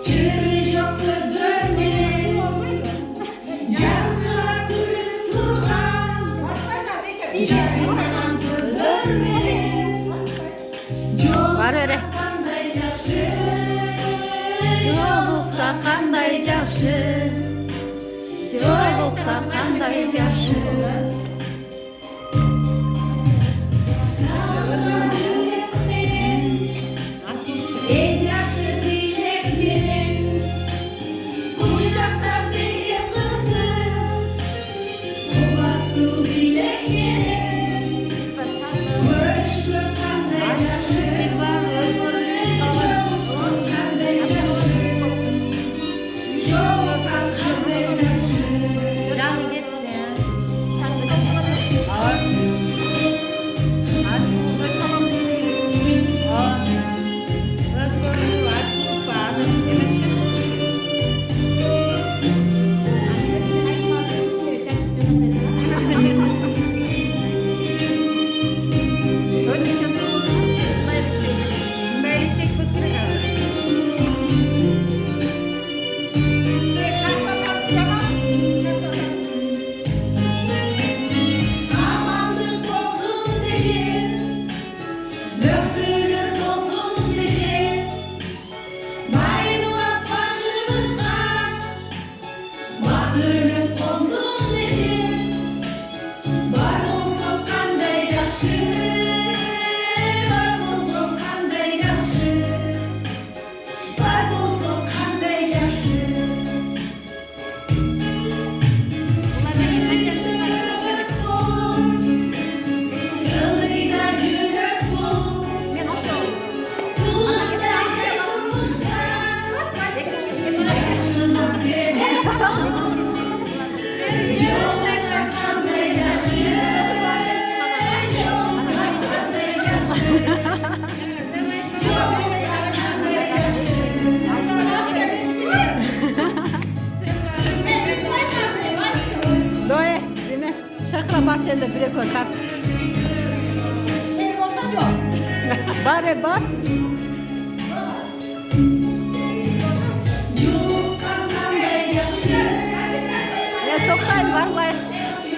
Çığırı çok söz vermeyin. Canına kırıp durgan. Canına göz vermeyin. Var öyle. Qanday yaxshi. Yo'qsa qanday yaxshi. Yo'qsa qanday yaxshi. En yaxshi dilek mening. Uchiqda bekim qizim. Quvvatli bilek mening. O'shga qanday yaxshi. Qanday yaxshi. Jo'qsan qanday yaxshi. Amanlık olsun deşin, öksürük olsun deşin. Bayrak başımızda, bahtırlık olsun deşin. Var olsun qanday yaxshi, var olsun qanday yaxshi. Var olsun qanday yaxshi. Yılıyla cülük bu. Kulakta sayılmışlar. Yaşına sevmek bu. Yolda qanday yaxshi. Yolda qanday yaxshi. Yolda qanday yaxshi. Doye, değil mi? Şakra bak sen de bir koy kalk. Bari bak. Yolda qanday yaxshi. Ya sokayım var var.